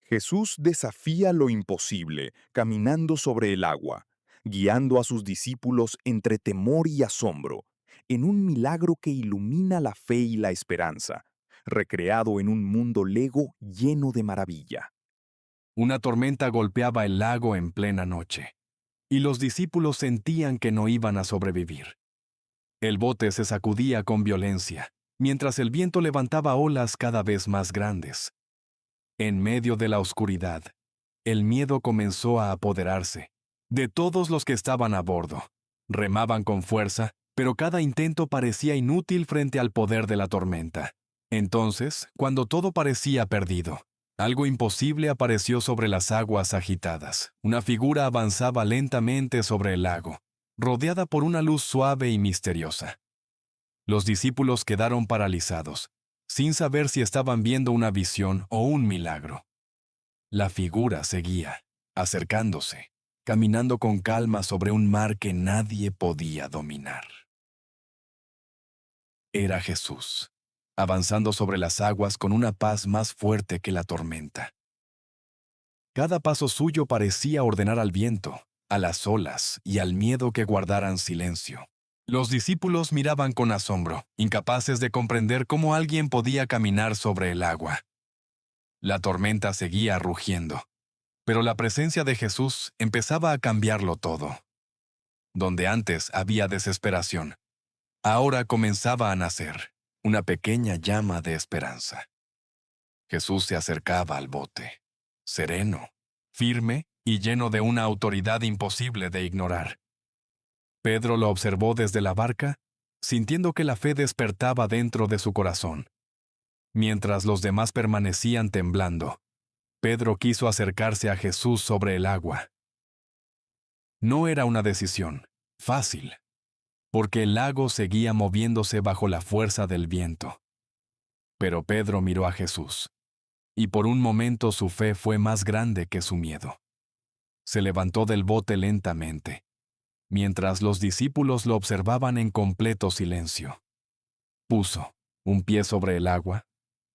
Jesús desafía lo imposible, caminando sobre el agua, guiando a sus discípulos entre temor y asombro, en un milagro que ilumina la fe y la esperanza, recreado en un mundo lego lleno de maravilla. Una tormenta golpeaba el lago en plena noche, y los discípulos sentían que no iban a sobrevivir. El bote se sacudía con violencia, mientras el viento levantaba olas cada vez más grandes. En medio de la oscuridad, el miedo comenzó a apoderarse de todos los que estaban a bordo. Remaban con fuerza, pero cada intento parecía inútil frente al poder de la tormenta. Entonces, cuando todo parecía perdido, algo imposible apareció sobre las aguas agitadas. Una figura avanzaba lentamente sobre el lago, rodeada por una luz suave y misteriosa. Los discípulos quedaron paralizados, sin saber si estaban viendo una visión o un milagro. La figura seguía, acercándose, caminando con calma sobre un mar que nadie podía dominar. Era Jesús, avanzando sobre las aguas con una paz más fuerte que la tormenta. Cada paso suyo parecía ordenar al viento, a las olas y al miedo que guardaran silencio. Los discípulos miraban con asombro, incapaces de comprender cómo alguien podía caminar sobre el agua. La tormenta seguía rugiendo, pero la presencia de Jesús empezaba a cambiarlo todo. Donde antes había desesperación, ahora comenzaba a nacer una pequeña llama de esperanza. Jesús se acercaba al bote, sereno, firme y lleno de una autoridad imposible de ignorar. Pedro lo observó desde la barca, sintiendo que la fe despertaba dentro de su corazón. Mientras los demás permanecían temblando, Pedro quiso acercarse a Jesús sobre el agua. No era una decisión fácil, porque el lago seguía moviéndose bajo la fuerza del viento. Pero Pedro miró a Jesús, y por un momento su fe fue más grande que su miedo. Se levantó del bote lentamente, mientras los discípulos lo observaban en completo silencio. Puso un pie sobre el agua,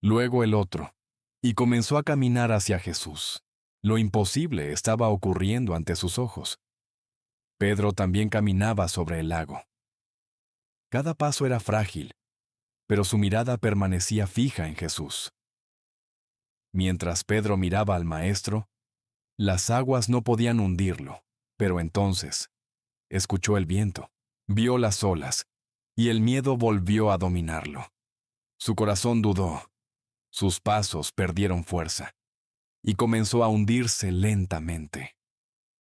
luego el otro, y comenzó a caminar hacia Jesús. Lo imposible estaba ocurriendo ante sus ojos. Pedro también caminaba sobre el lago. Cada paso era frágil, pero su mirada permanecía fija en Jesús. Mientras Pedro miraba al Maestro, las aguas no podían hundirlo, pero entonces escuchó el viento, vio las olas, y el miedo volvió a dominarlo. Su corazón dudó, sus pasos perdieron fuerza, y comenzó a hundirse lentamente.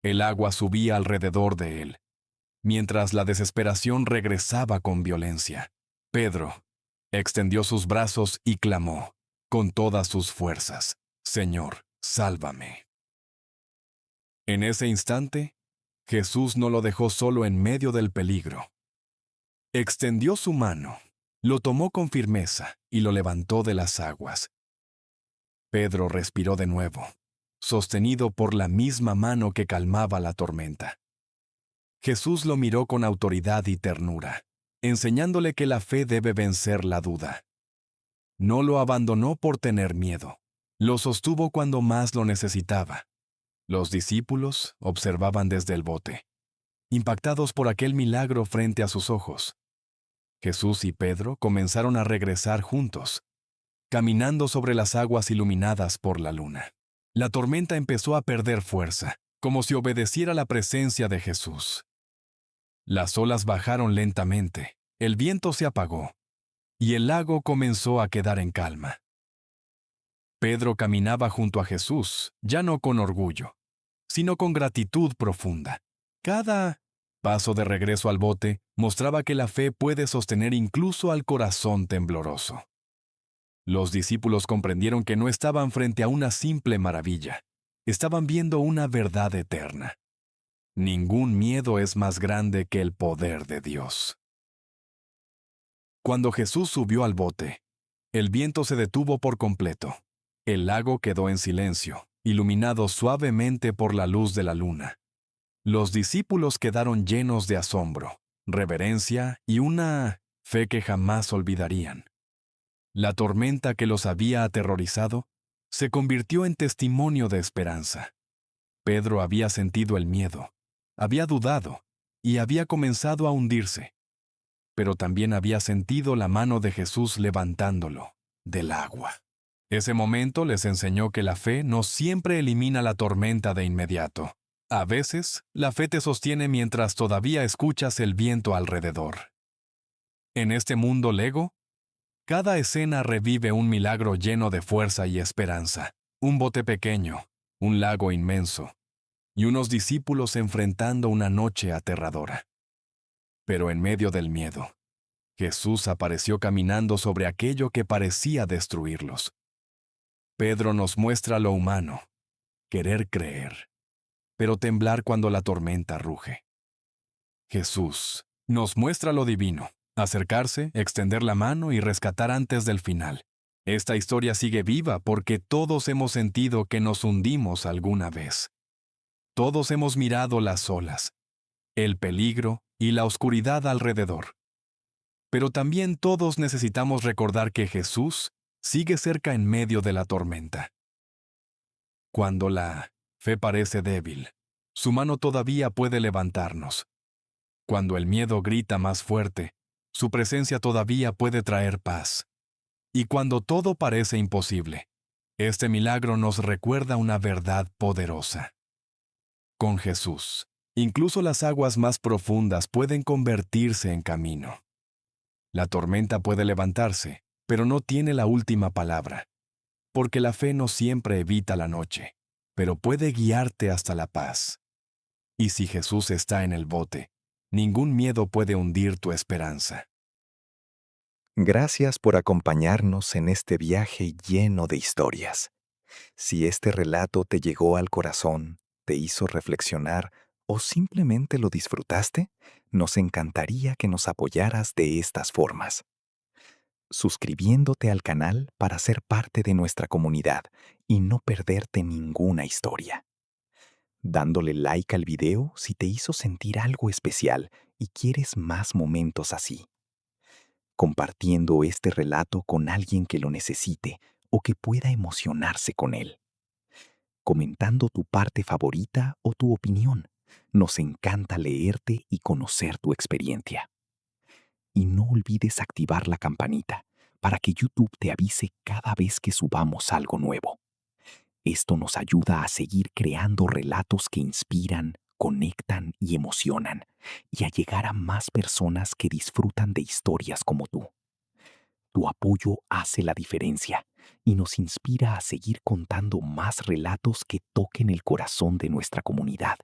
El agua subía alrededor de él, mientras la desesperación regresaba con violencia. Pedro extendió sus brazos y clamó, con todas sus fuerzas, «Señor, sálvame». En ese instante, Jesús no lo dejó solo en medio del peligro. Extendió su mano, lo tomó con firmeza y lo levantó de las aguas. Pedro respiró de nuevo, sostenido por la misma mano que calmaba la tormenta. Jesús lo miró con autoridad y ternura, enseñándole que la fe debe vencer la duda. No lo abandonó por tener miedo, lo sostuvo cuando más lo necesitaba. Los discípulos observaban desde el bote, impactados por aquel milagro frente a sus ojos. Jesús y Pedro comenzaron a regresar juntos, caminando sobre las aguas iluminadas por la luna. La tormenta empezó a perder fuerza, como si obedeciera la presencia de Jesús. Las olas bajaron lentamente, el viento se apagó, y el lago comenzó a quedar en calma. Pedro caminaba junto a Jesús, ya no con orgullo, sino con gratitud profunda. Cada paso de regreso al bote mostraba que la fe puede sostener incluso al corazón tembloroso. Los discípulos comprendieron que no estaban frente a una simple maravilla, estaban viendo una verdad eterna. Ningún miedo es más grande que el poder de Dios. Cuando Jesús subió al bote, el viento se detuvo por completo. El lago quedó en silencio, iluminado suavemente por la luz de la luna. Los discípulos quedaron llenos de asombro, reverencia y una fe que jamás olvidarían. La tormenta que los había aterrorizado se convirtió en testimonio de esperanza. Pedro había sentido el miedo, había dudado y había comenzado a hundirse, pero también había sentido la mano de Jesús levantándolo del agua. Ese momento les enseñó que la fe no siempre elimina la tormenta de inmediato. A veces, la fe te sostiene mientras todavía escuchas el viento alrededor. En este mundo Lego, cada escena revive un milagro lleno de fuerza y esperanza. Un bote pequeño, un lago inmenso, y unos discípulos enfrentando una noche aterradora. Pero en medio del miedo, Jesús apareció caminando sobre aquello que parecía destruirlos. Pedro nos muestra lo humano, querer creer, pero temblar cuando la tormenta ruge. Jesús nos muestra lo divino, acercarse, extender la mano y rescatar antes del final. Esta historia sigue viva porque todos hemos sentido que nos hundimos alguna vez. Todos hemos mirado las olas, el peligro y la oscuridad alrededor. Pero también todos necesitamos recordar que Jesús sigue cerca en medio de la tormenta. Cuando la fe parece débil, su mano todavía puede levantarnos. Cuando el miedo grita más fuerte, su presencia todavía puede traer paz. Y cuando todo parece imposible, este milagro nos recuerda una verdad poderosa. Con Jesús, incluso las aguas más profundas pueden convertirse en camino. La tormenta puede levantarse, pero no tiene la última palabra, porque la fe no siempre evita la noche, pero puede guiarte hasta la paz. Y si Jesús está en el bote, ningún miedo puede hundir tu esperanza. Gracias por acompañarnos en este viaje lleno de historias. Si este relato te llegó al corazón, te hizo reflexionar o simplemente lo disfrutaste, nos encantaría que nos apoyaras de estas formas: suscribiéndote al canal para ser parte de nuestra comunidad y no perderte ninguna historia; dándole like al video si te hizo sentir algo especial y quieres más momentos así; compartiendo este relato con alguien que lo necesite o que pueda emocionarse con él; comentando tu parte favorita o tu opinión. Nos encanta leerte y conocer tu experiencia. Y no olvides activar la campanita para que YouTube te avise cada vez que subamos algo nuevo. Esto nos ayuda a seguir creando relatos que inspiran, conectan y emocionan, y a llegar a más personas que disfrutan de historias como tú. Tu apoyo hace la diferencia y nos inspira a seguir contando más relatos que toquen el corazón de nuestra comunidad.